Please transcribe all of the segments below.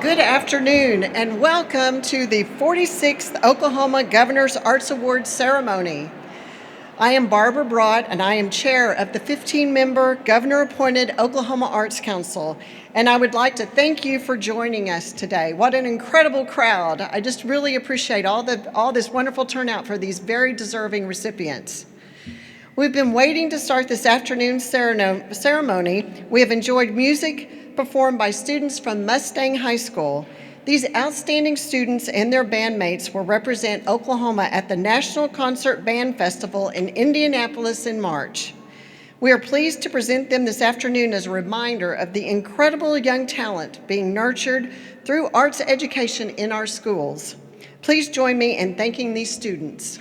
Good afternoon and welcome to the 46th Oklahoma Governor's Arts Awards ceremony. I am Barbara Broad and I am chair of the 15-member governor-appointed Oklahoma Arts Council, and I would like to thank you for joining us today. What an incredible crowd. I just really appreciate all this wonderful turnout for these very deserving recipients. We've been waiting to start this afternoon's ceremony. We have enjoyed music performed by students from Mustang High School. These outstanding students and their bandmates will represent Oklahoma at the National Concert Band Festival in Indianapolis in March. We are pleased to present them this afternoon as a reminder of the incredible young talent being nurtured through arts education in our schools. Please join me in thanking these students.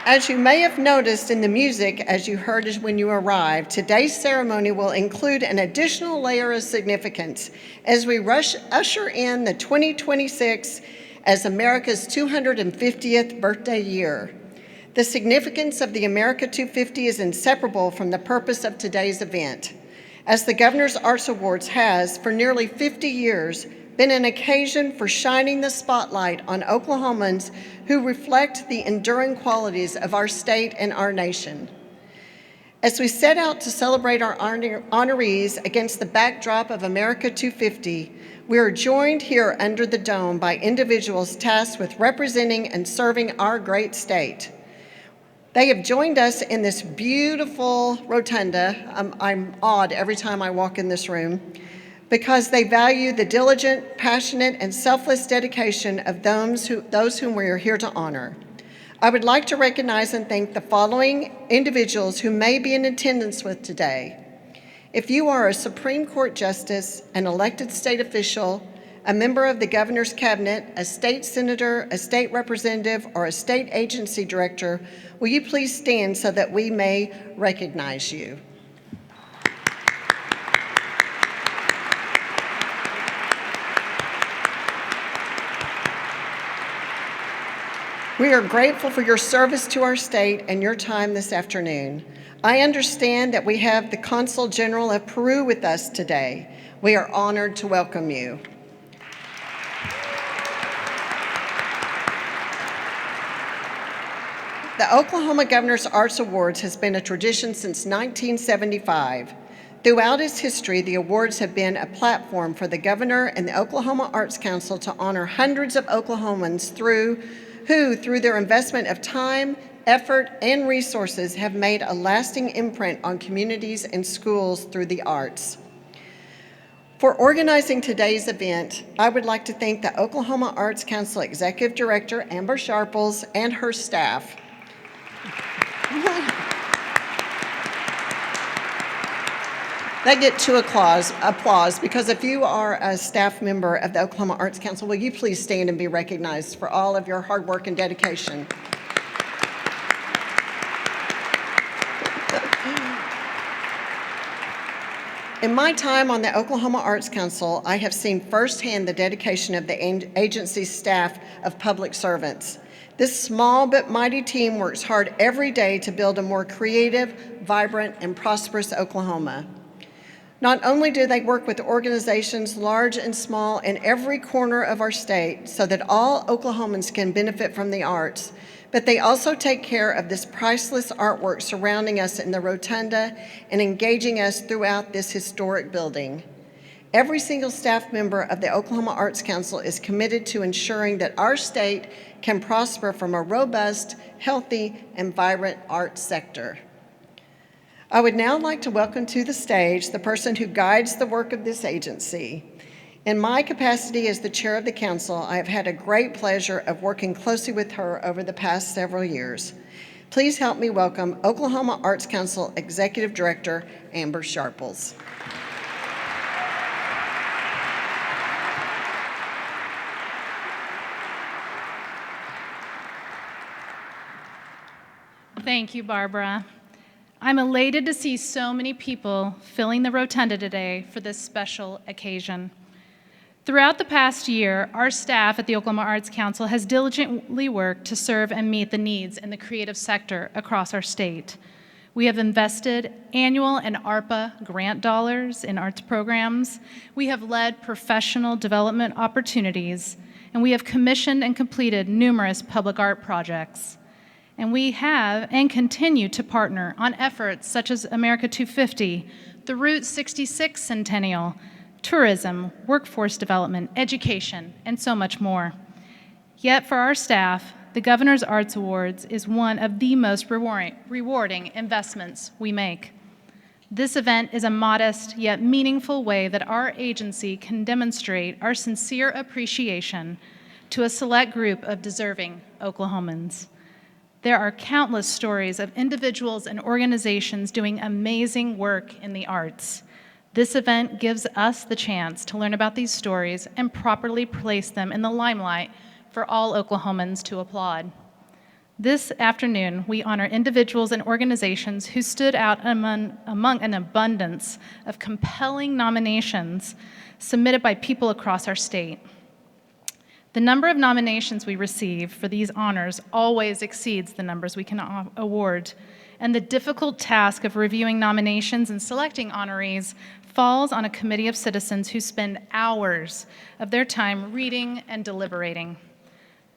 As you may have noticed in the music as you heard when you arrived, today's ceremony will include an additional layer of significance as we usher in the 2026 as America's 250th birthday year. The significance of the America 250 is inseparable from the purpose of today's event, as the Governor's Arts Awards has, for nearly 50 years, been an occasion for shining the spotlight on Oklahomans who reflect the enduring qualities of our state and our nation. As we set out to celebrate our honorees against the backdrop of America 250, we are joined here under the dome by individuals tasked with representing and serving our great state. They have joined us in this beautiful rotunda. I'm awed every time I walk in this room, because they value the diligent, passionate, and selfless dedication of those whom we are here to honor. I would like to recognize and thank the following individuals who may be in attendance with today. If you are a Supreme Court Justice, an elected state official, a member of the Governor's Cabinet, a state senator, a state representative, or a state agency director, will you please stand so that we may recognize you? We are grateful for your service to our state and your time this afternoon. I understand that we have the Consul General of Peru with us today. We are honored to welcome you. The Oklahoma Governor's Arts Awards has been a tradition since 1975. Throughout its history, the awards have been a platform for the governor and the Oklahoma Arts Council to honor hundreds of Oklahomans who, through their investment of time, effort, and resources, have made a lasting imprint on communities and schools through the arts. For organizing today's event, I would like to thank the Oklahoma Arts Council Executive Director, Amber Sharples, and her staff. They get two applause, because if you are a staff member of the Oklahoma Arts Council, will you please stand and be recognized for all of your hard work and dedication? In my time on the Oklahoma Arts Council, I have seen firsthand the dedication of the agency's staff of public servants. This small but mighty team works hard every day to build a more creative, vibrant, and prosperous Oklahoma. Not only do they work with organizations large and small in every corner of our state so that all Oklahomans can benefit from the arts, but they also take care of this priceless artwork surrounding us in the rotunda and engaging us throughout this historic building. Every single staff member of the Oklahoma Arts Council is committed to ensuring that our state can prosper from a robust, healthy, and vibrant arts sector. I would now like to welcome to the stage the person who guides the work of this agency. In my capacity as the chair of the council, I have had a great pleasure of working closely with her over the past several years. Please help me welcome Oklahoma Arts Council Executive Director, Amber Sharples. Thank you, Barbara. I'm elated to see so many people filling the rotunda today for this special occasion. Throughout the past year, our staff at the Oklahoma Arts Council has diligently worked to serve and meet the needs in the creative sector across our state. We have invested annual and ARPA grant dollars in arts programs. We have led professional development opportunities, and we have commissioned and completed numerous public art projects. And we have and continue to partner on efforts such as America 250, the Route 66 Centennial, tourism, workforce development, education, and so much more. Yet for our staff, the Governor's Arts Awards is one of the most rewarding investments we make. This event is a modest yet meaningful way that our agency can demonstrate our sincere appreciation to a select group of deserving Oklahomans. There are countless stories of individuals and organizations doing amazing work in the arts. This event gives us the chance to learn about these stories and properly place them in the limelight for all Oklahomans to applaud. This afternoon, we honor individuals and organizations who stood out among an abundance of compelling nominations submitted by people across our state. The number of nominations we receive for these honors always exceeds the numbers we can award, and the difficult task of reviewing nominations and selecting honorees falls on a committee of citizens who spend hours of their time reading and deliberating.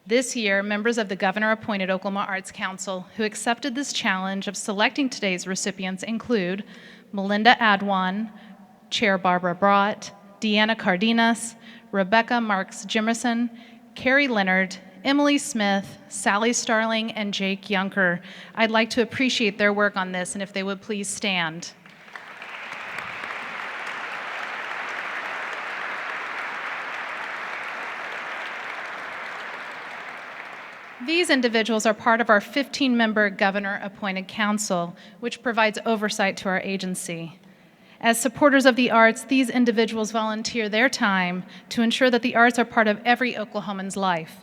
This year, members of the Governor-appointed Oklahoma Arts Council who accepted this challenge of selecting today's recipients include Melinda Adwan, Chair Barbara Brott, Deanna Cardenas, Rebecca Marks Jimerson, Carrie Leonard, Emily Smith, Sally Starling, and Jake Yunker. I'd like to appreciate their work on this, and if they would please stand. These individuals are part of our 15-member Governor-appointed council, which provides oversight to our agency. As supporters of the arts, these individuals volunteer their time to ensure that the arts are part of every Oklahoman's life.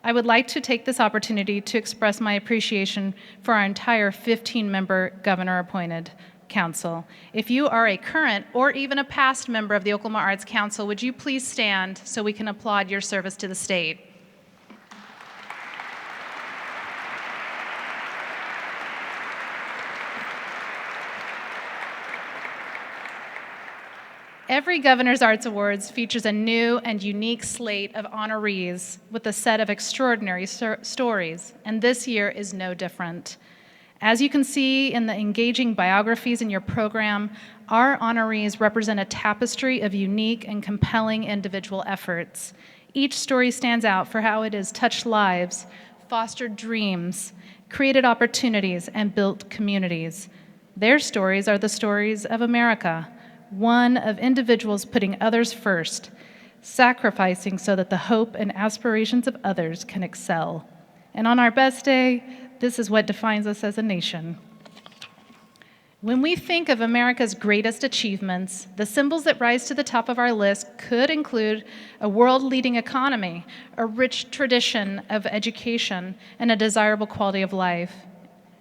I would like to take this opportunity to express my appreciation for our entire 15-member Governor-appointed council. If you are a current or even a past member of the Oklahoma Arts Council, would you please stand so we can applaud your service to the state? Every Governor's Arts Awards features a new and unique slate of honorees with a set of extraordinary stories, and this year is no different. As you can see in the engaging biographies in your program, our honorees represent a tapestry of unique and compelling individual efforts. Each story stands out for how it has touched lives, fostered dreams, created opportunities, and built communities. Their stories are the stories of America, one of individuals putting others first, sacrificing so that the hope and aspirations of others can excel. And on our best day, this is what defines us as a nation. When we think of America's greatest achievements, the symbols that rise to the top of our list could include a world-leading economy, a rich tradition of education, and a desirable quality of life.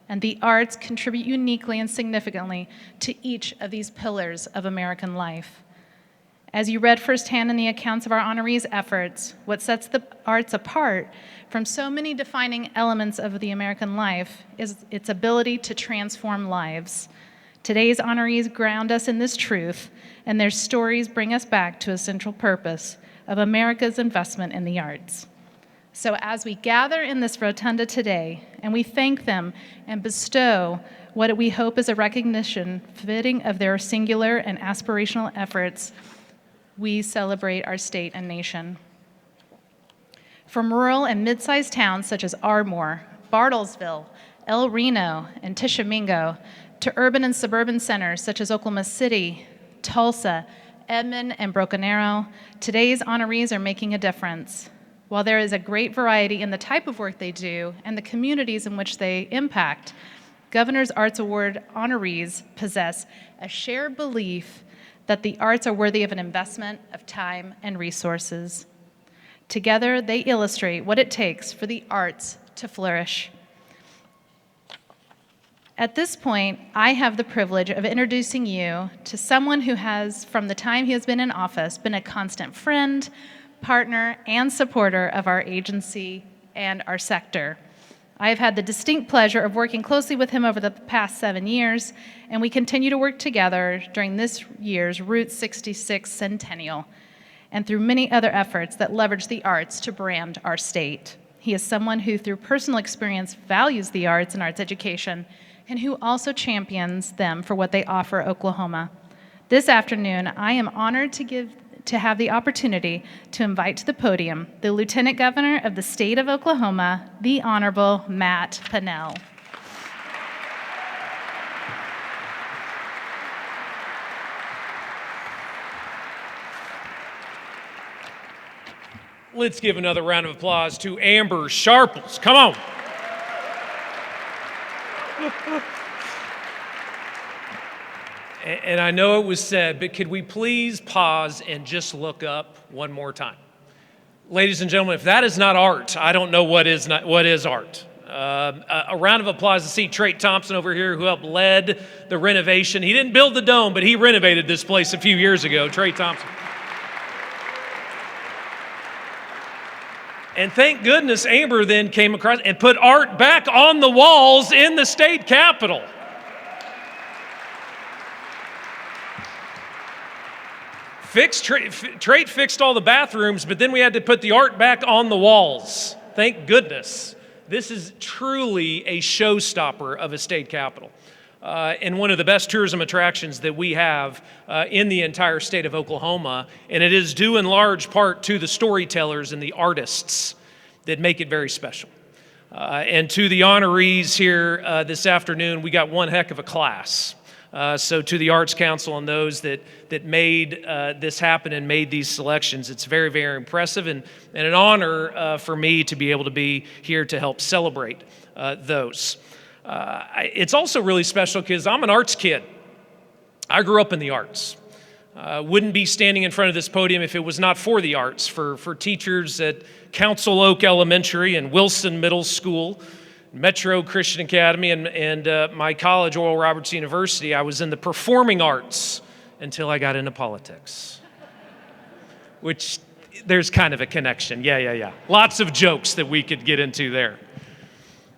And the arts contribute uniquely and significantly to each of these pillars of American life. As you read firsthand in the accounts of our honorees' efforts, what sets the arts apart from so many defining elements of the American life is its ability to transform lives. Today's honorees ground us in this truth, and their stories bring us back to a central purpose of America's investment in the arts. So as we gather in this rotunda today, and we thank them and bestow what we hope is a recognition fitting of their singular and aspirational efforts, we celebrate our state and nation. From rural and mid-sized towns such as Ardmore, Bartlesville, El Reno, and Tishomingo, to urban and suburban centers such as Oklahoma City, Tulsa, Edmond, and Broken Arrow, today's honorees are making a difference. While there is a great variety in the type of work they do and the communities in which they impact, Governor's Arts Award honorees possess a shared belief that the arts are worthy of an investment of time and resources. Together, they illustrate what it takes for the arts to flourish. At this point, I have the privilege of introducing you to someone who has, from the time he has been in office, been a constant friend, partner, and supporter of our agency and our sector. I have had the distinct pleasure of working closely with him over the past 7 years, and we continue to work together during this year's Route 66 Centennial and through many other efforts that leverage the arts to brand our state. He is someone who, through personal experience, values the arts and arts education, and who also champions them for what they offer Oklahoma. This afternoon, I am honored to have the opportunity to invite to the podium the Lieutenant Governor of the state of Oklahoma, the Honorable Matt Pinnell. Let's give another round of applause to Amber Sharples. Come on. And I know it was said, but could we please pause and just look up one more time? Ladies and gentlemen, if that is not art, I don't know what is art. A round of applause to see Trey Thompson over here, who helped lead the renovation. He didn't build the dome, but he renovated this place a few years ago. Trey Thompson. And thank goodness Amber then came across and put art back on the walls in the state capitol. Trey fixed all the bathrooms, but then we had to put the art back on the walls. Thank goodness. This is truly a showstopper of a state capitol. And one of the best tourism attractions that we have in the entire state of Oklahoma. And it is due in large part to the storytellers and the artists that make it very special. And to the honorees here this afternoon, we got one heck of a class. So to the Arts Council and those that made this happen and made these selections, it's very, very impressive and an honor for me to be able to be here to help celebrate those. It's also really special because I'm an arts kid. I grew up in the arts. Wouldn't be standing in front of this podium if it was not for the arts, for teachers at Council Oak Elementary and Wilson Middle School, Metro Christian Academy, and my college, Oral Roberts University. I was in the performing arts until I got into politics, which there's kind of a connection. Yeah. Lots of jokes that we could get into there.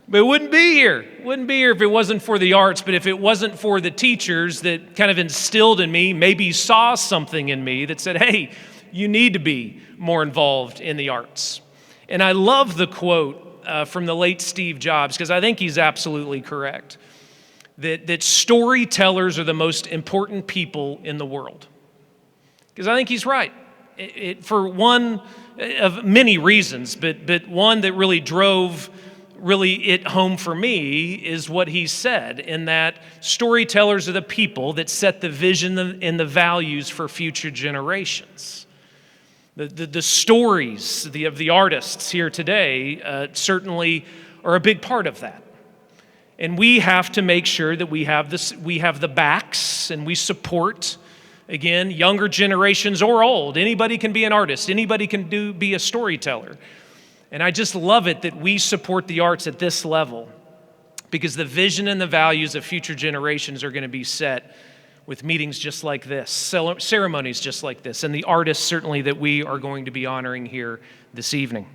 But it wouldn't be here. Wouldn't be here if it wasn't for the arts, but if it wasn't for the teachers that kind of instilled in me, maybe saw something in me that said, hey, you need to be more involved in the arts. And I love the quote from the late Steve Jobs, because I think he's absolutely correct, that storytellers are the most important people in the world. Because I think he's right. For one of many reasons, but one that really drove it home for me is what he said, in that storytellers are the people that set the vision and the values for future generations. The stories of the artists here today certainly are a big part of that. And we have to make sure that we have the backs and we support, again, younger generations or old. Anybody can be an artist. Anybody can be a storyteller. And I just love it that we support the arts at this level, because the vision and the values of future generations are going to be set with meetings just like this, ceremonies just like this, and the artists certainly that we are going to be honoring here this evening.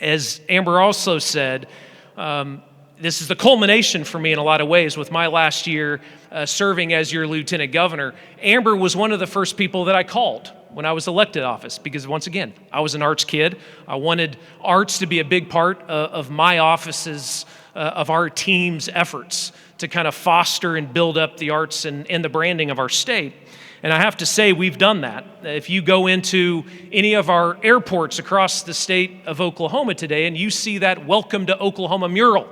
As Amber also said, this is the culmination for me in a lot of ways with my last year serving as your lieutenant governor. Amber was one of the first people that I called when I was elected office, because once again, I was an arts kid. I wanted arts to be a big part of my office's, of our team's efforts to kind of foster and build up the arts and the branding of our state. And I have to say, we've done that. If you go into any of our airports across the state of Oklahoma today, and you see that Welcome to Oklahoma mural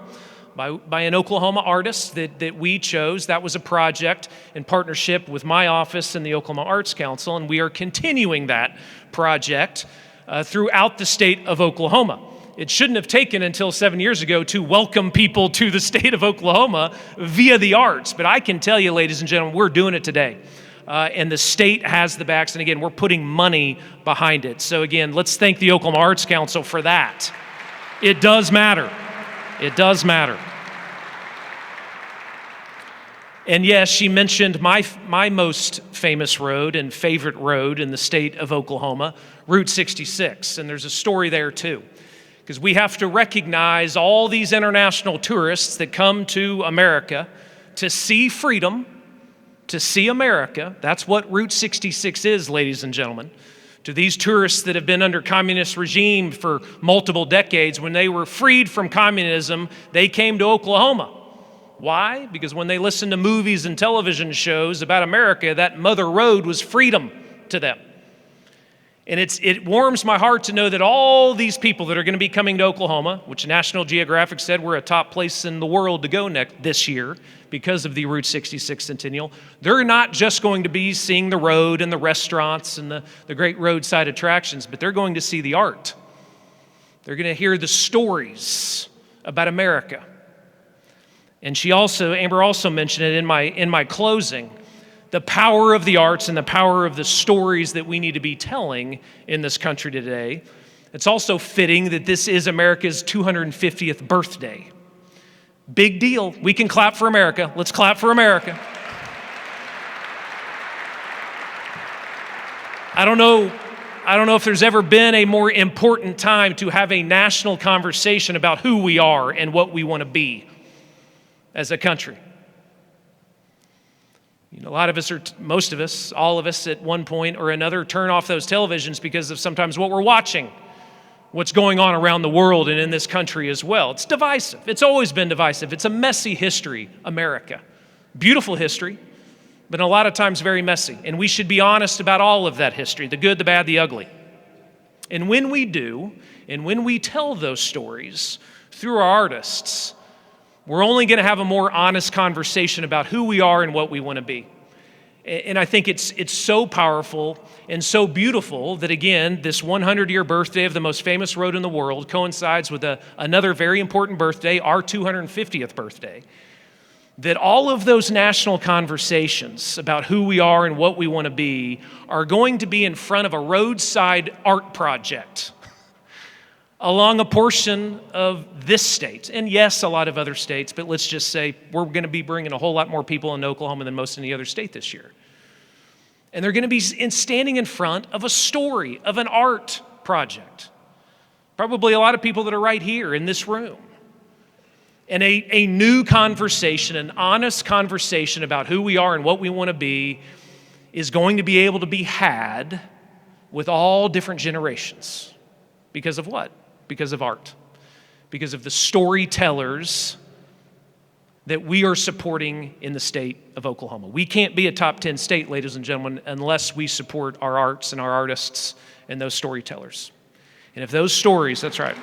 by an Oklahoma artist that we chose. That was a project in partnership with my office and the Oklahoma Arts Council, and we are continuing that project throughout the state of Oklahoma. It shouldn't have taken until 7 years ago to welcome people to the state of Oklahoma via the arts, but I can tell you, ladies and gentlemen, we're doing it today. And the state has the backs, and again, we're putting money behind it. So again, let's thank the Oklahoma Arts Council for that. It does matter. It does matter. And yes, she mentioned my most famous road and favorite road in the state of Oklahoma, Route 66. And there's a story there too, because we have to recognize all these international tourists that come to America to see freedom, to see America. That's what Route 66 is, ladies and gentlemen. To these tourists that have been under communist regime for multiple decades, when they were freed from communism, they came to Oklahoma. Why? Because when they listened to movies and television shows about America, that mother road was freedom to them. And it warms my heart to know that all these people that are going to be coming to Oklahoma, which National Geographic said we're a top place in the world to go this year because of the Route 66 Centennial, they're not just going to be seeing the road and the restaurants and the great roadside attractions, but they're going to see the art. They're going to hear the stories about America. And Amber also mentioned it in my closing, the power of the arts and the power of the stories that we need to be telling in this country today. It's also fitting that this is America's 250th birthday. Big deal. We can clap for America. Let's clap for America. I don't know if there's ever been a more important time to have a national conversation about who we are and what we want to be as a country. You know, a lot of us, or most of us, all of us at one point or another turn off those televisions because of sometimes what we're watching, what's going on around the world and in this country as well. It's divisive. It's always been divisive. It's a messy history, America. Beautiful history, but a lot of times very messy. And we should be honest about all of that history, the good, the bad, the ugly. And when we do, and when we tell those stories through our artists, we're only going to have a more honest conversation about who we are and what we want to be. And I think it's so powerful and so beautiful that, again, this 100-year birthday of the most famous road in the world coincides with another very important birthday, our 250th birthday. That all of those national conversations about who we are and what we want to be are going to be in front of a roadside art project along a portion of this state. And yes, a lot of other states, but let's just say we're going to be bringing a whole lot more people into Oklahoma than most any other state this year. And they're going to be standing in front of a story, of an art project. Probably a lot of people that are right here in this room. And a new conversation, an honest conversation about who we are and what we want to be is going to be able to be had with all different generations. Because of what? Because of art. Because of the storytellers that we are supporting in the state of Oklahoma. We can't be a top 10 state, ladies and gentlemen, unless we support our arts and our artists and those storytellers. And if those stories, that's right.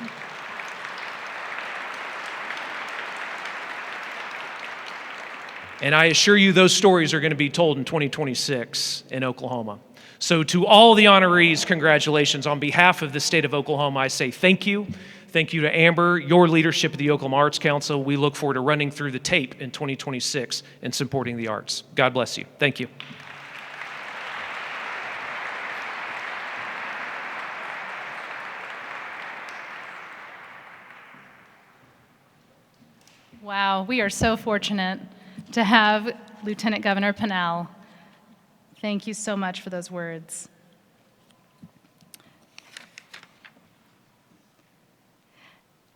And I assure you those stories are going to be told in 2026 in Oklahoma. So to all the honorees, congratulations. On behalf of the state of Oklahoma, I say thank you. Thank you to Amber, your leadership of the Oklahoma Arts Council. We look forward to running through the tape in 2026 and supporting the arts. God bless you. Thank you. Wow, we are so fortunate to have Lieutenant Governor Pinnell. Thank you so much for those words.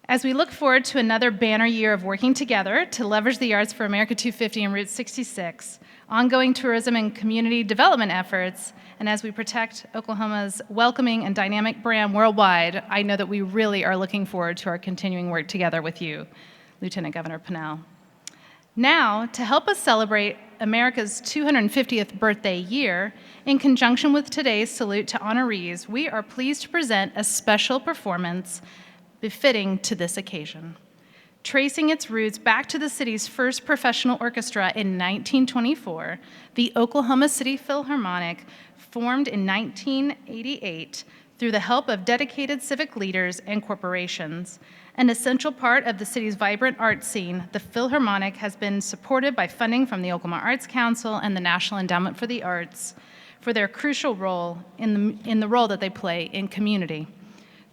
As we look forward to another banner year of working together to leverage the arts for America 250 and Route 66, ongoing tourism and community development efforts, and as we protect Oklahoma's welcoming and dynamic brand worldwide, I know that we really are looking forward to our continuing work together with you, Lieutenant Governor Pinnell. Now, to help us celebrate America's 250th birthday year, in conjunction with today's salute to honorees, we are pleased to present a special performance befitting to this occasion. Tracing its roots back to the city's first professional orchestra in 1924, the Oklahoma City Philharmonic formed in 1988 through the help of dedicated civic leaders and corporations. An essential part of the city's vibrant art scene, the Philharmonic has been supported by funding from the Oklahoma Arts Council and the National Endowment for the Arts for their crucial role in the role that they play in community.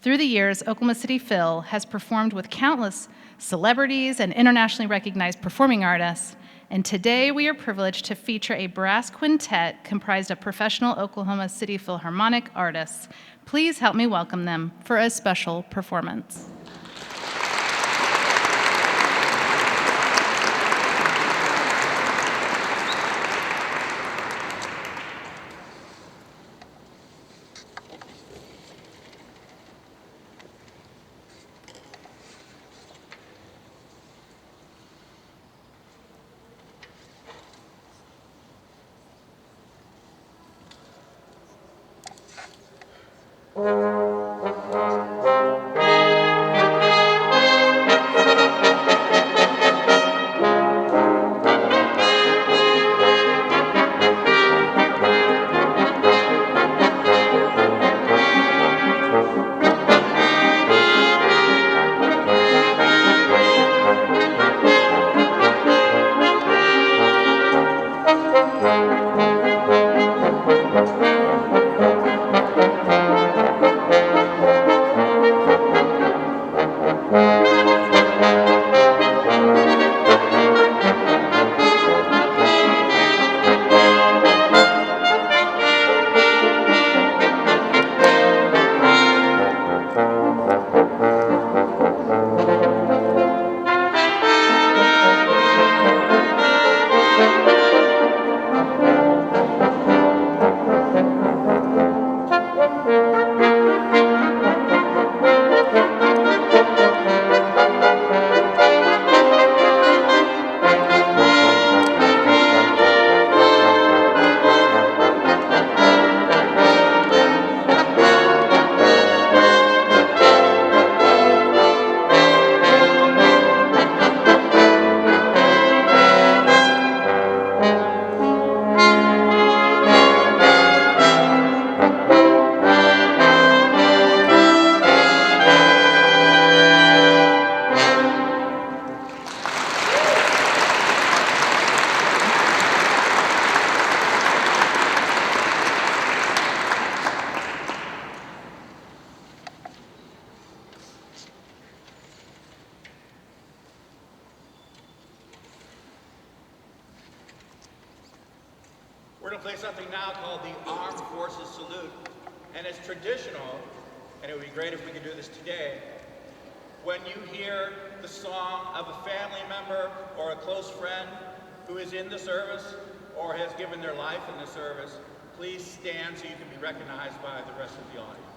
Through the years, Oklahoma City Phil has performed with countless celebrities and internationally recognized performing artists, And today we are privileged to feature a brass quintet comprised of professional Oklahoma City Philharmonic artists. Please help me welcome them for a special performance. We're going to play something now called the Armed Forces Salute. And it's traditional, and it would be great if we could do this today. When you hear the song of a family member or a close friend who is in the service or has given their life in the service, please stand so you can be recognized by the rest of the audience.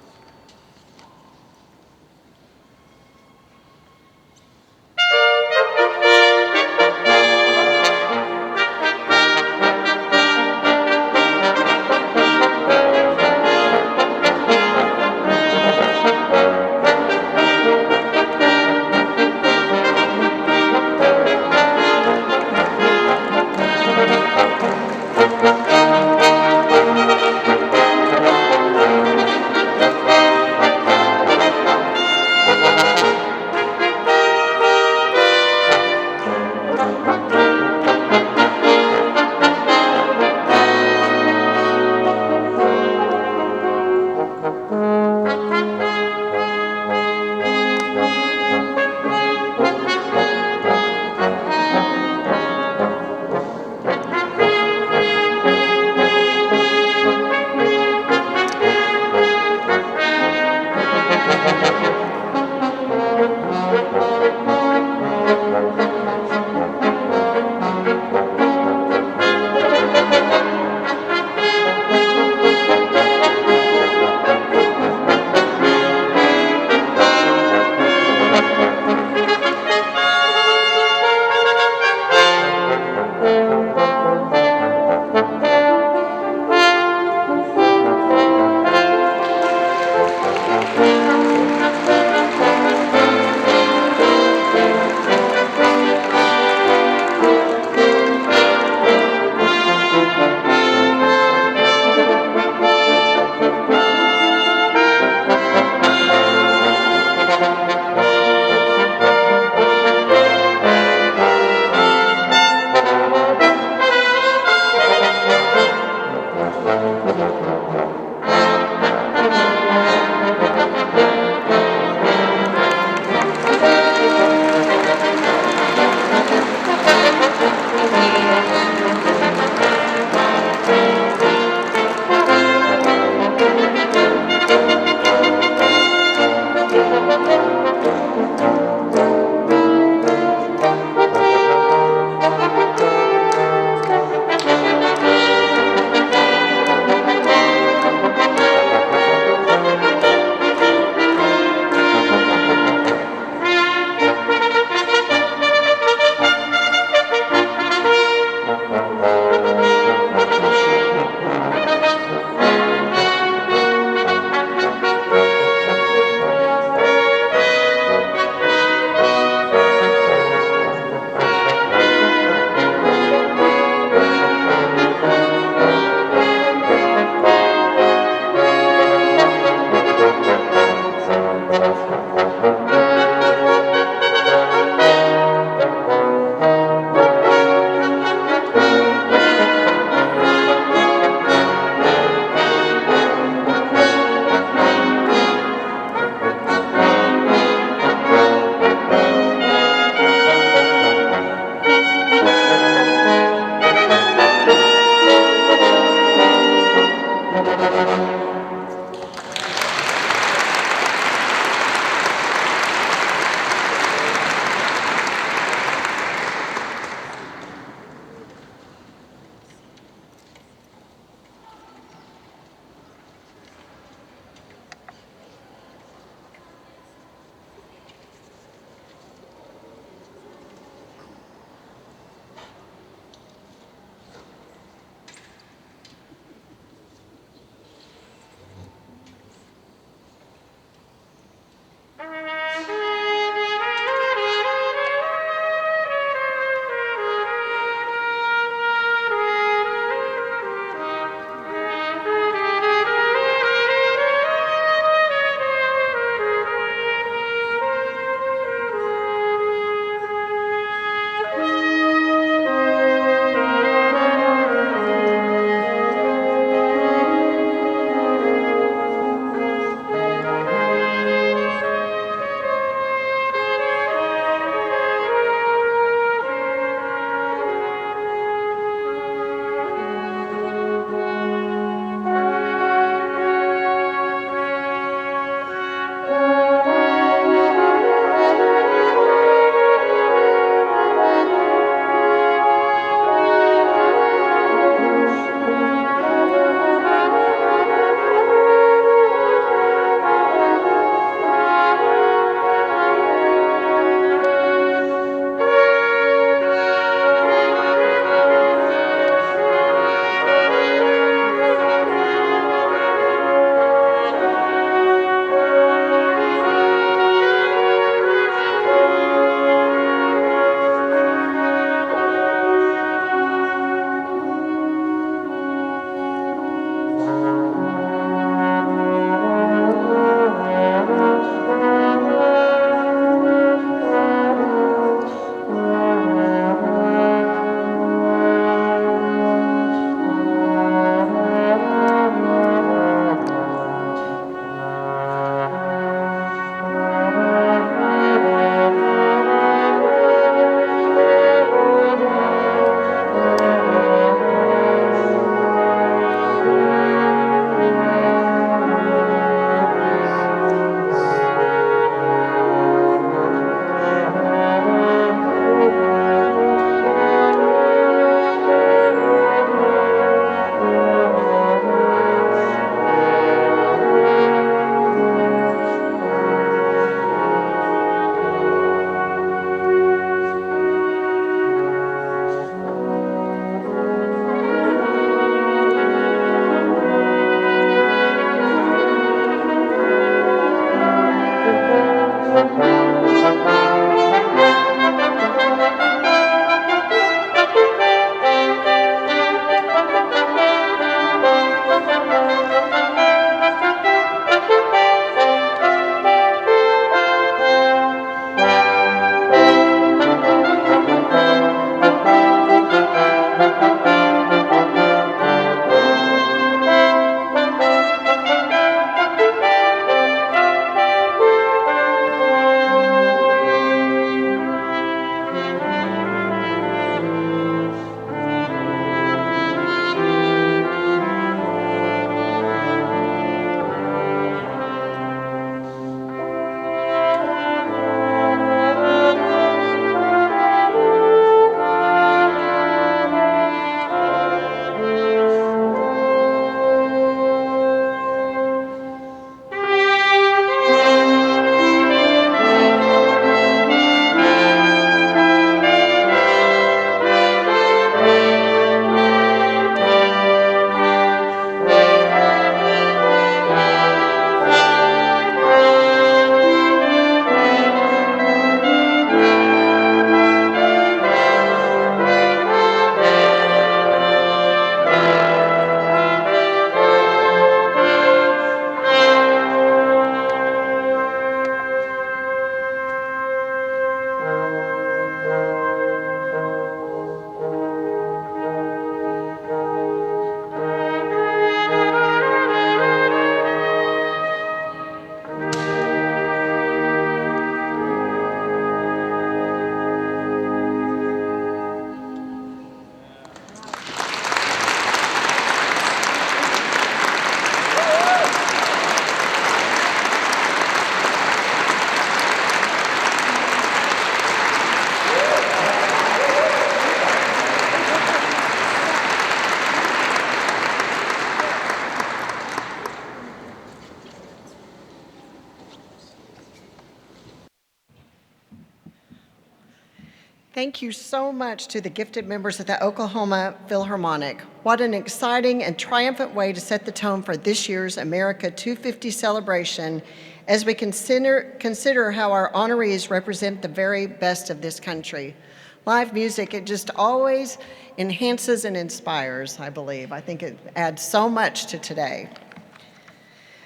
Thank you so much to the gifted members of the Oklahoma Philharmonic. What an exciting and triumphant way to set the tone for this year's America 250 celebration as we consider how our honorees represent the very best of this country. Live music, it just always enhances and inspires, I believe. I think it adds so much to today.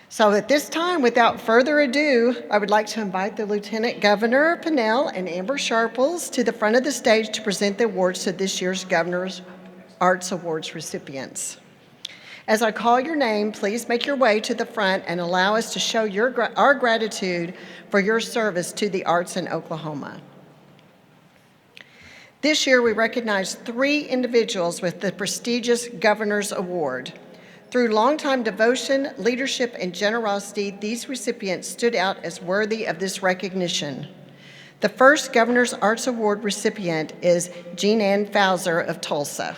So at this time, without further ado, I would like to invite the Lieutenant Governor Pinnell and Amber Sharples to the front of the stage to present the awards to this year's Governor's Arts Awards recipients. As I call your name, please make your way to the front and allow us to show our gratitude for your service to the arts in Oklahoma. This year, we recognize 3 individuals with the prestigious Governor's Award. Through longtime devotion, leadership, and generosity, these recipients stood out as worthy of this recognition. The first Governor's Arts Award recipient is Jean Ann Fowler of Tulsa.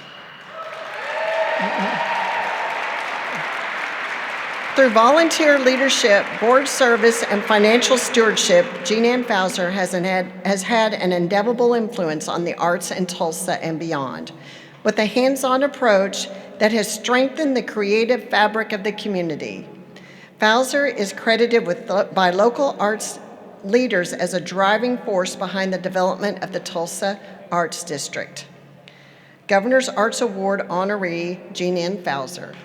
Through volunteer leadership, board service, and financial stewardship, Jean Ann Fowler has had an indelible influence on the arts in Tulsa and beyond, with a hands-on approach that has strengthened the creative fabric of the community. Fowler is credited by local arts leaders as a driving force behind the development of the Tulsa Arts District. Governor's Arts Award honoree, Jean Ann Fowler.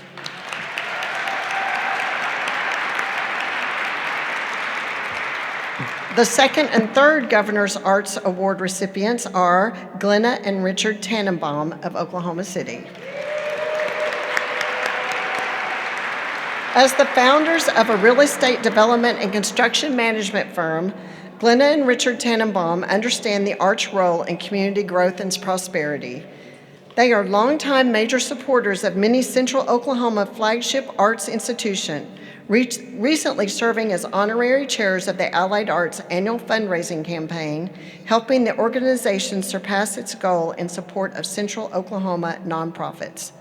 The second and third Governor's Arts Award recipients are Glenna and Richard Tannenbaum of Oklahoma City. As the founders of a real estate development and construction management firm, Glenna and Richard Tannenbaum understand the arts' role in community growth and prosperity. They are longtime major supporters of many Central Oklahoma flagship arts institutions, recently serving as honorary chairs of the Allied Arts annual fundraising campaign, helping the organization surpass its goal in support of Central Oklahoma nonprofits.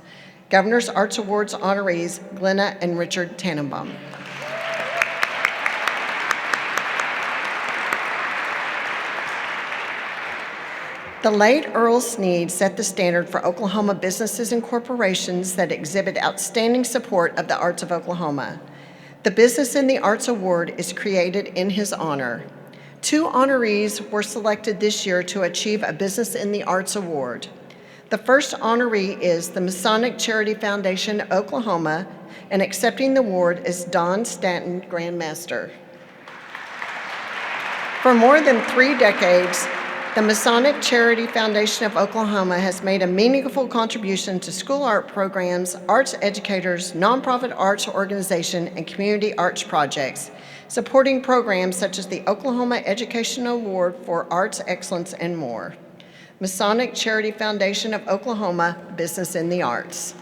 Governor's Arts Awards honorees, Glenna and Richard Tannenbaum. The late Earl Sneed set the standard for Oklahoma businesses and corporations that exhibit outstanding support of the arts of Oklahoma. The Business in the Arts Award is created in his honor. 2 honorees were selected this year to achieve a Business in the Arts Award. The first honoree is the Masonic Charity Foundation of Oklahoma, and accepting the award is Don Stanton, Grand Master. For more than 3 decades, the Masonic Charity Foundation of Oklahoma has made a meaningful contribution to school art programs, arts educators, nonprofit arts organization, and community arts projects, supporting programs such as the Oklahoma Educational Award for Arts Excellence and more. Masonic Charity Foundation of Oklahoma, Business in the Arts.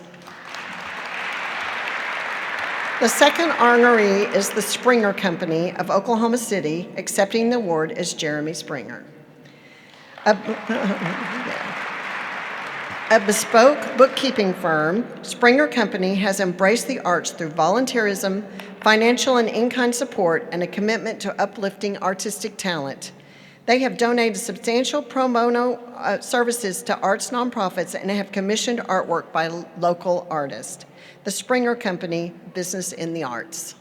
The second honoree is the Springer Company of Oklahoma City. Accepting the award is Jeremy Springer. A bespoke bookkeeping firm, Springer Company has embraced the arts through volunteerism, financial and in-kind support, and a commitment to uplifting artistic talent. They have donated substantial pro bono services to arts nonprofits and have commissioned artwork by local artists. The Springer Company, Business in the Arts.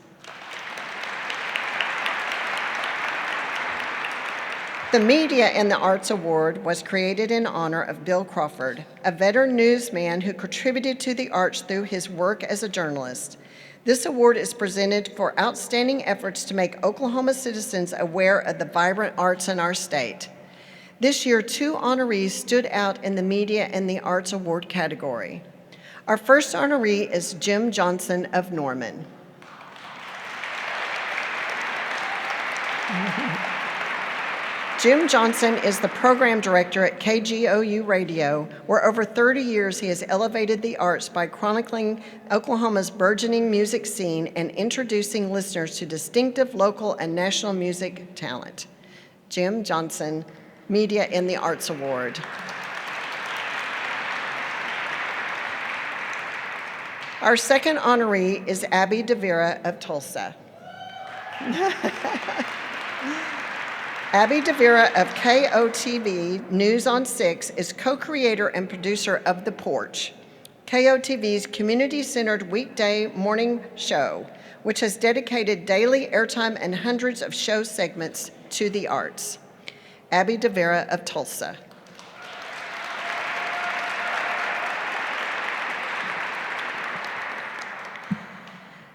The Media in the Arts Award was created in honor of Bill Crawford, a veteran newsman who contributed to the arts through his work as a journalist. This award is presented for outstanding efforts to make Oklahoma citizens aware of the vibrant arts in our state. This year, 2 honorees stood out in the Media in the Arts Award category. Our first honoree is Jim Johnson of Norman. Jim Johnson is the program director at KGOU Radio, where over 30 years he has elevated the arts by chronicling Oklahoma's burgeoning music scene and introducing listeners to distinctive local and national music talent. Jim Johnson, Media in the Arts Award. Our second honoree is Abby DeVera of Tulsa. Abby DeVera of KOTV News on 6 is co-creator and producer of The Porch, KOTV's community-centered weekday morning show, which has dedicated daily airtime and hundreds of show segments to the arts. Abby DeVera of Tulsa.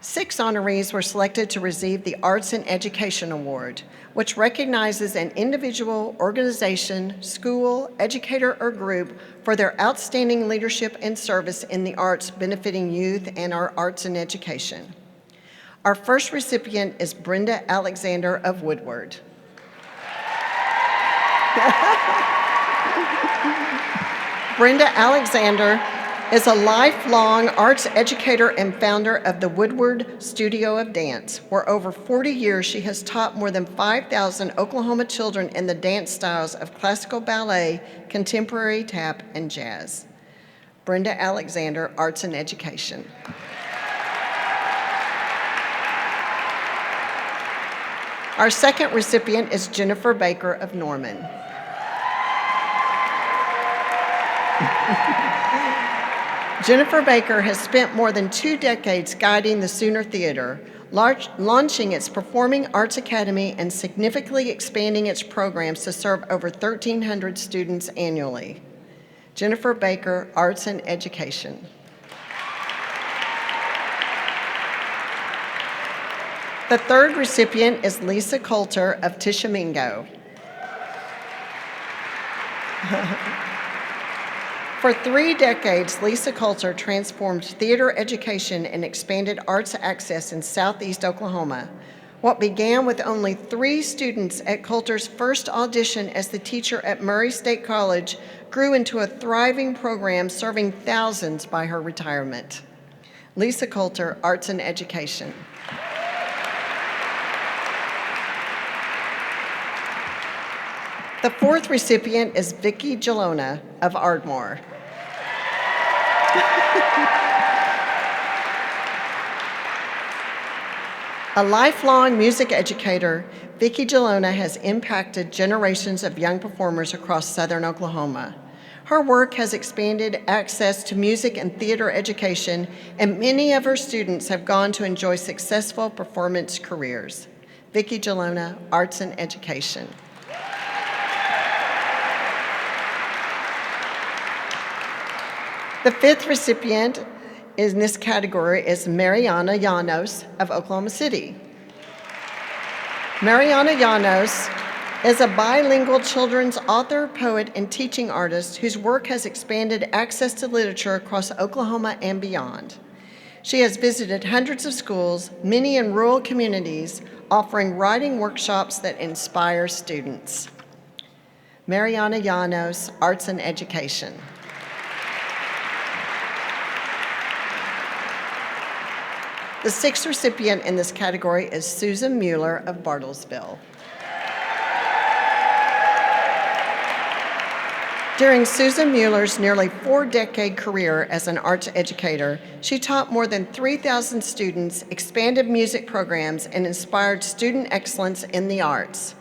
Six honorees were selected to receive the Arts and Education Award, which recognizes an individual, organization, school, educator, or group for their outstanding leadership and service in the arts benefiting youth and our arts and education. Our first recipient is Brenda Alexander of Woodward. Brenda Alexander is a lifelong arts educator and founder of the Woodward Studio of Dance, where over 40 years she has taught more than 5,000 Oklahoma children in the dance styles of classical ballet, contemporary tap, and jazz. Brenda Alexander, Arts and Education. Our second recipient is Jennifer Baker of Norman. Jennifer Baker has spent more than 2 decades guiding the Sooner Theater, launching its Performing Arts Academy and significantly expanding its programs to serve over 1,300 students annually. Jennifer Baker, Arts and Education. The third recipient is Lisa Coulter of Tishomingo. For 3 decades, Lisa Coulter transformed theater education and expanded arts access in Southeast Oklahoma. What began with only 3 students at Coulter's first audition as the teacher at Murray State College grew into a thriving program serving thousands by her retirement. Lisa Coulter, Arts and Education. The fourth recipient is Vicki Gelona of Ardmore. A lifelong music educator, Vicki Gelona has impacted generations of young performers across southern Oklahoma. Her work has expanded access to music and theater education, and many of her students have gone to enjoy successful performance careers. Vicki Gelona, Arts and Education. The fifth recipient in this category is Mariana Llanos of Oklahoma City. Mariana Llanos is a bilingual children's author, poet, and teaching artist whose work has expanded access to literature across Oklahoma and beyond. She has visited hundreds of schools, many in rural communities, offering writing workshops that inspire students. Mariana Llanos, Arts and Education. The sixth recipient in this category is Susan Mueller of Bartlesville. During Susan Mueller's nearly 4-decade career as an arts educator, she taught more than 3,000 students, expanded music programs, and inspired student excellence in the arts.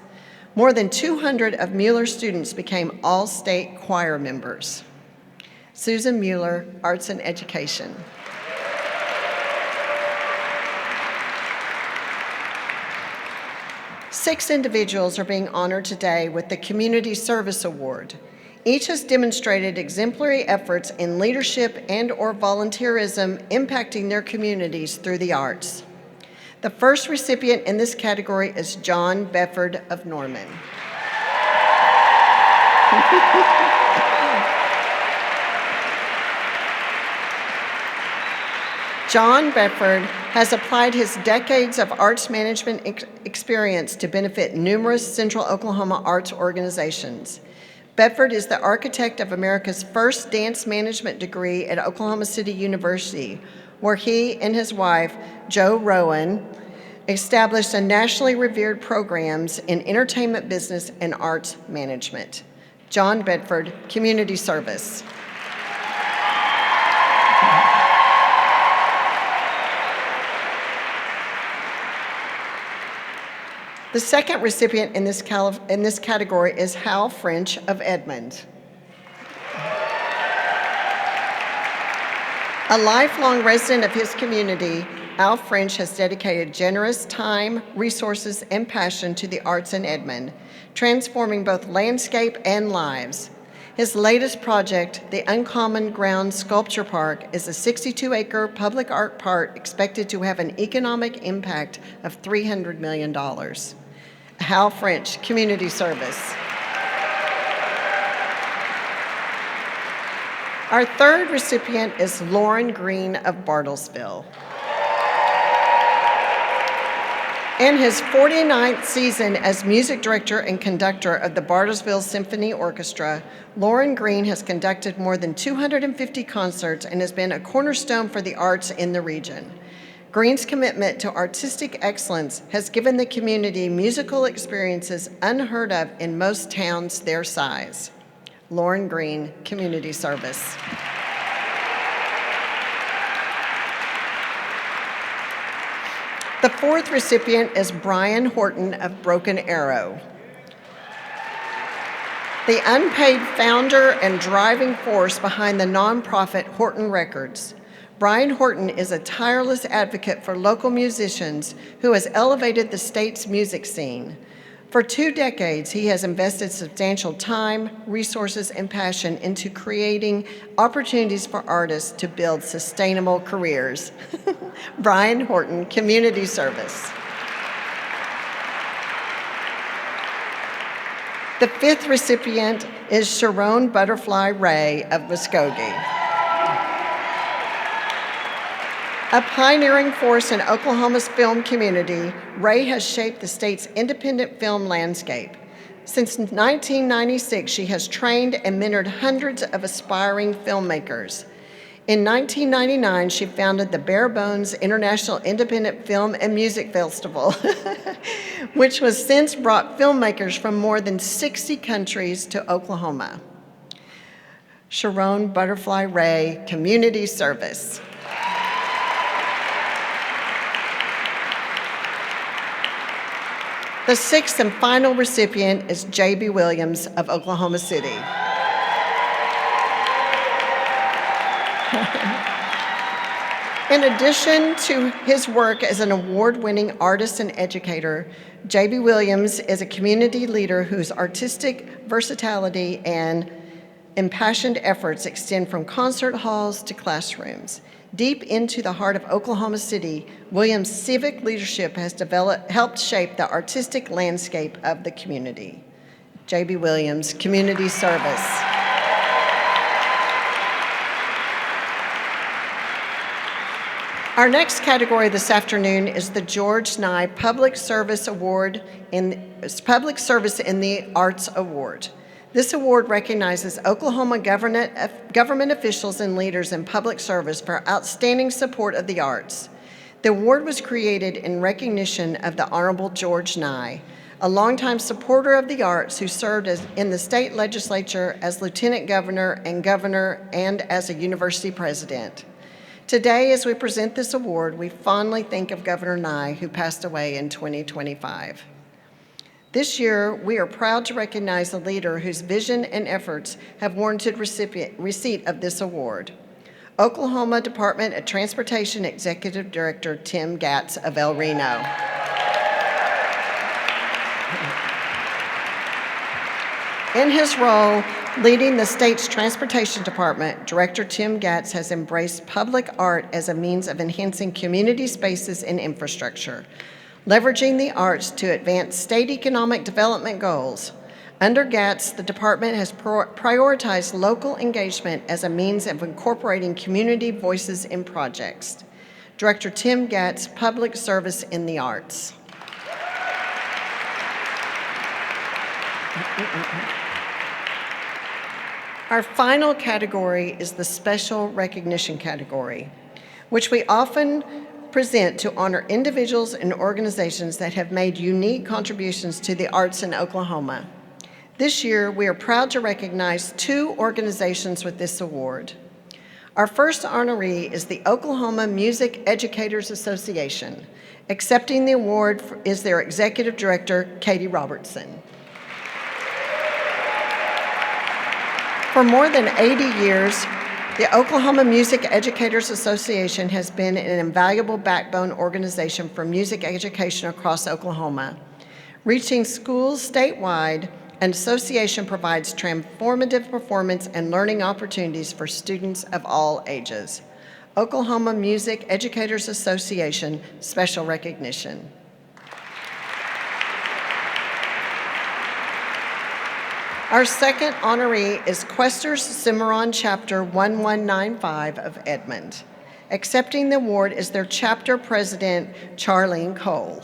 More than 200 of Mueller's students became all-state choir members. Susan Mueller, Arts and Education. Six individuals are being honored today with the Community Service Award. Each has demonstrated exemplary efforts in leadership and/or volunteerism impacting their communities through the arts. The first recipient in this category is John Befford of Norman. John Befford has applied his decades of arts management experience to benefit numerous Central Oklahoma arts organizations. Bedford is the architect of America's first dance management degree at Oklahoma City University, where he and his wife, Jo Rowan, established a nationally revered programs in entertainment business and arts management. John Bedford, Community Service. The second recipient in this category is Hal French of Edmond. A lifelong resident of his community, Al French has dedicated generous time, resources, and passion to the arts in Edmond, transforming both landscape and lives. His latest project, the Uncommon Ground Sculpture Park, is a 62-acre public art park expected to have an economic impact of $300 million. Hal French, Community Service. Our third recipient is Lauren Green of Bartlesville. In his 49th season as music director and conductor of the Bartlesville Symphony Orchestra, Lauren Green has conducted more than 250 concerts and has been a cornerstone for the arts in the region. Green's commitment to artistic excellence has given the community musical experiences unheard of in most towns their size. Lauren Green, Community Service. The fourth recipient is Brian Horton of Broken Arrow. The unpaid founder and driving force behind the nonprofit Horton Records. Brian Horton is a tireless advocate for local musicians who has elevated the state's music scene. For 2 decades, he has invested substantial time, resources, and passion into creating opportunities for artists to build sustainable careers. Brian Horton, Community Service. The fifth recipient is Sharon Butterfly Ray of Muskogee. A pioneering force in Oklahoma's film community, Ray has shaped the state's independent film landscape. Since 1996, she has trained and mentored hundreds of aspiring filmmakers. In 1999, she founded the Bare Bones International Independent Film and Music Festival, which has since brought filmmakers from more than 60 countries to Oklahoma. Sharon Butterfly Ray, Community Service. The sixth and final recipient is J.B. Williams of Oklahoma City. In addition to his work as an award-winning artist and educator, J.B. Williams is a community leader whose artistic versatility and impassioned efforts extend from concert halls to classrooms. Deep into the heart of Oklahoma City, Williams' civic leadership has helped shape the artistic landscape of the community. J.B. Williams, Community Service. Our next category this afternoon is the George Nye Public Service in the Arts Award. This award recognizes Oklahoma government officials and leaders in public service for outstanding support of the arts. The award was created in recognition of the Honorable George Nye, a longtime supporter of the arts who served in the state legislature as lieutenant governor and as a university president. Today, as we present this award, we fondly think of Governor Nye, who passed away in 2025. This year, we are proud to recognize a leader whose vision and efforts have warranted receipt of this award. Oklahoma Department of Transportation Executive Director Tim Gatz of El Reno. In his role leading the state's transportation department, Director Tim Gatz has embraced public art as a means of enhancing community spaces and infrastructure, leveraging the arts to advance state economic development goals. Under Gatz, the department has prioritized local engagement as a means of incorporating community voices in projects. Director Tim Gatz, Public Service in the Arts. Our final category is the Special Recognition category, which we often present to honor individuals and organizations that have made unique contributions to the arts in Oklahoma. This year, we are proud to recognize 2 organizations with this award. Our first honoree is the Oklahoma Music Educators Association. Accepting the award is their Executive Director, Katie Robertson. For more than 80 years, the Oklahoma Music Educators Association has been an invaluable backbone organization for music education across Oklahoma. Reaching schools statewide, an association provides transformative performance and learning opportunities for students of all ages. Oklahoma Music Educators Association, special recognition. Our second honoree is Questers Cimarron Chapter 1195 of Edmond. Accepting the award is their chapter president, Charlene Cole.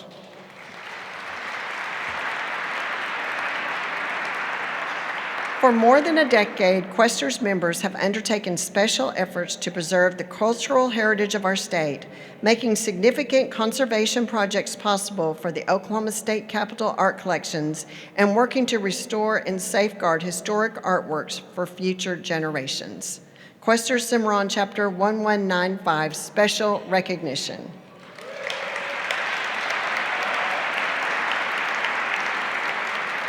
For more than a decade, Questers members have undertaken special efforts to preserve the cultural heritage of our state, making significant conservation projects possible for the Oklahoma State Capitol art collections and working to restore and safeguard historic artworks for future generations. Questers Cimarron Chapter 1195, special recognition.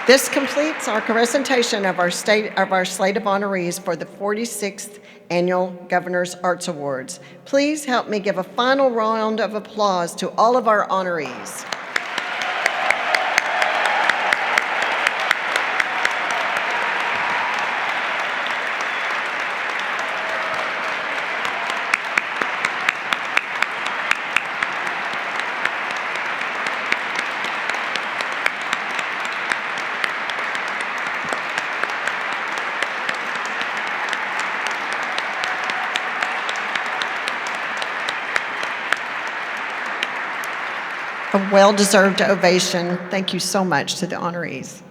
This completes our presentation of our slate of honorees for the 46th Annual Governor's Arts Awards. Please help me give a final round of applause to all of our honorees. A well-deserved ovation. Thank you so much to the honorees.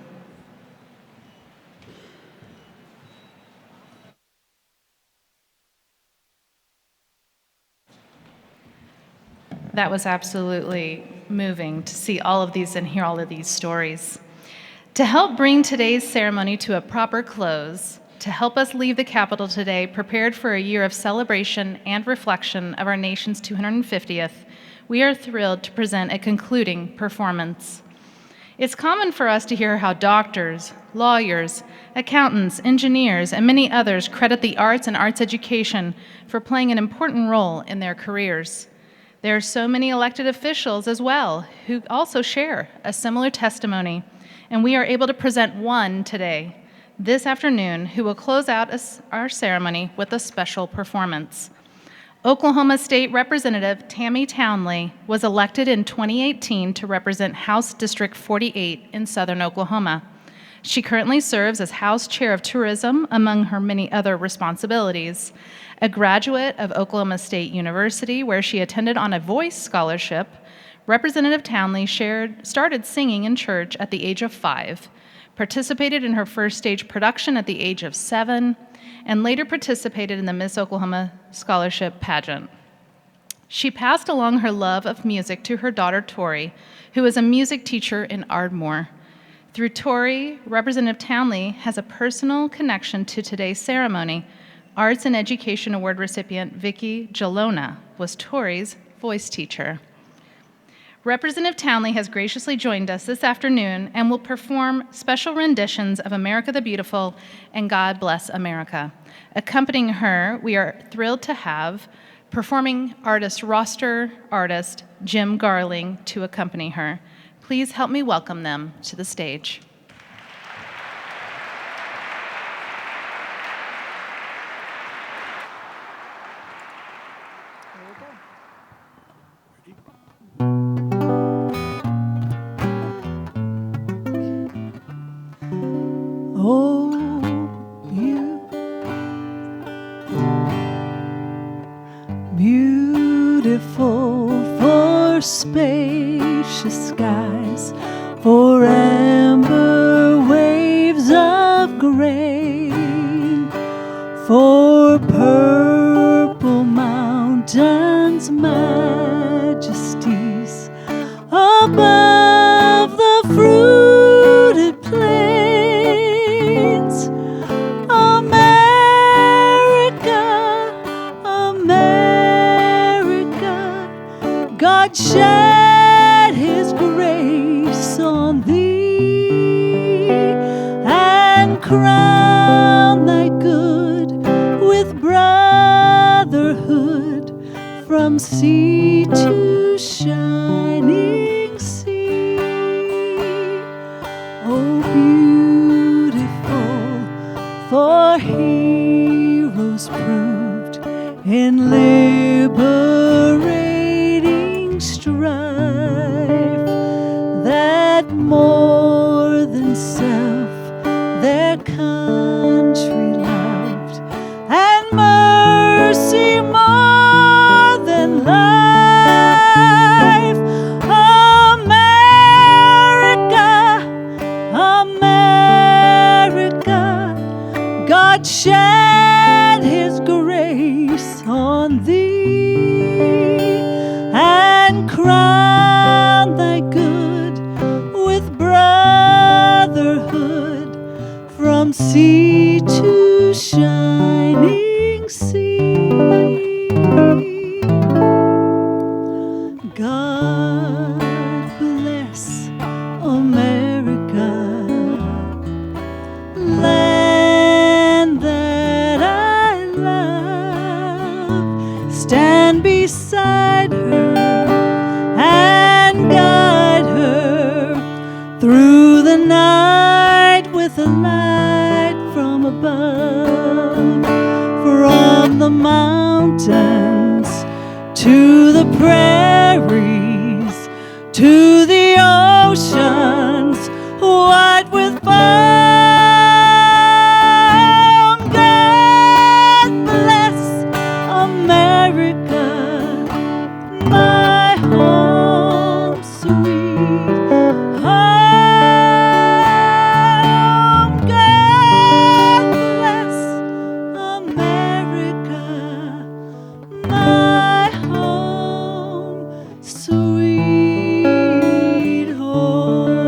That was absolutely moving to see all of these and hear all of these stories. To help bring today's ceremony to a proper close, to help us leave the Capitol today prepared for a year of celebration and reflection of our nation's 250th, we are thrilled to present a concluding performance. It's common for us to hear how doctors, lawyers, accountants, engineers, and many others credit the arts and arts education for playing an important role in their careers. There are so many elected officials as well who also share a similar testimony, and we are able to present one today, this afternoon, who will close out our ceremony with a special performance. Oklahoma State Representative Tammy Townley was elected in 2018 to represent House District 48 in southern Oklahoma. She currently serves as House Chair of Tourism, among her many other responsibilities. A graduate of Oklahoma State University, where she attended on a voice scholarship, Representative Townley started singing in church at the age of 5, participated in her first stage production at the age of 7, and later participated in the Miss Oklahoma Scholarship pageant. She passed along her love of music to her daughter, Tori, who is a music teacher in Ardmore. Through Tori, Representative Townley has a personal connection to today's ceremony. Arts and Education Award recipient Vicki Gelona was Tori's voice teacher. Representative Townley has graciously joined us this afternoon and will perform special renditions of America the Beautiful and God Bless America. Accompanying her, we are thrilled to have performing artist roster artist Jim Garling to accompany her. Please help me welcome them to the stage. Oh, you beautiful for spacious skies, for amber waves of grain, for purple mountains, majesties above the fruited plains. America, shed his grace on thee and crown thy good with brotherhood from sea to shining sea. Oh, beautiful for heroes proved in liberating strife, that more than self their country loved, and mercy more than life. America, America, God shed his grace on thee and crown thy good with brotherhood from sea to shining sea. God bless America, land that I love. Stand beside her and guide her through the night with a light from above. From the mountains to the prairies, to the oceans white with foam. God bless America, my home sweet home. God bless America, my home sweet home.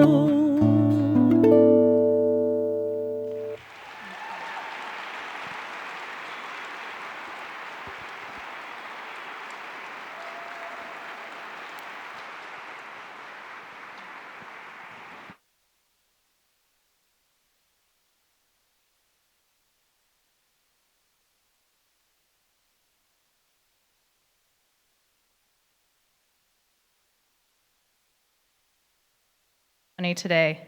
Today.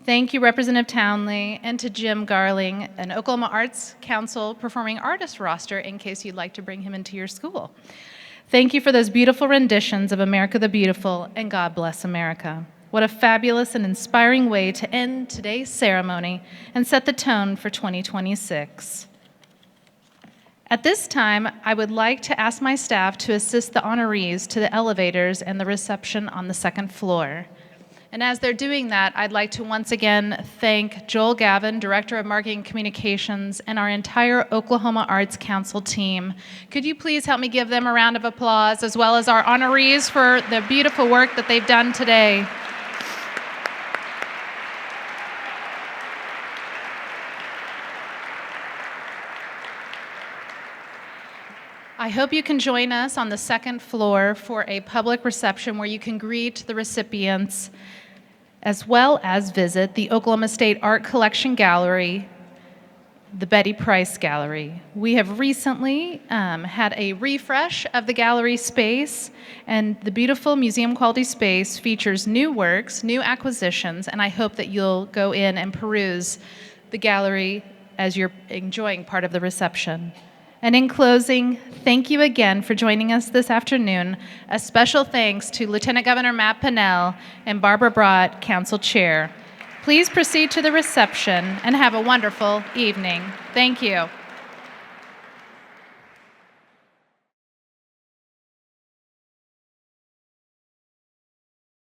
Thank you, Representative Townley, and to Jim Garling, an Oklahoma Arts Council performing artist roster, in case you'd like to bring him into your school. Thank you for those beautiful renditions of America the Beautiful and God Bless America. What a fabulous and inspiring way to end today's ceremony and set the tone for 2026. At this time, I would like to ask my staff to assist the honorees to the elevators and the reception on the second floor. And as they're doing that, I'd like to once again thank Joel Gavin, Director of Marketing Communications, and our entire Oklahoma Arts Council team. Could you please help me give them a round of applause, as well as our honorees for the beautiful work that they've done today. I hope you can join us on the second floor for a public reception where you can greet the recipients, as well as visit the Oklahoma State Art Collection Gallery, the Betty Price Gallery. We have recently had a refresh of the gallery space, and the beautiful museum quality space features new works, new acquisitions, and I hope that you'll go in and peruse the gallery as you're enjoying part of the reception. And in closing, thank you again for joining us this afternoon. A special thanks to Lieutenant Governor Matt Pinnell and Barbara Brott, Council Chair. Please proceed to the reception and have a wonderful evening. Thank you.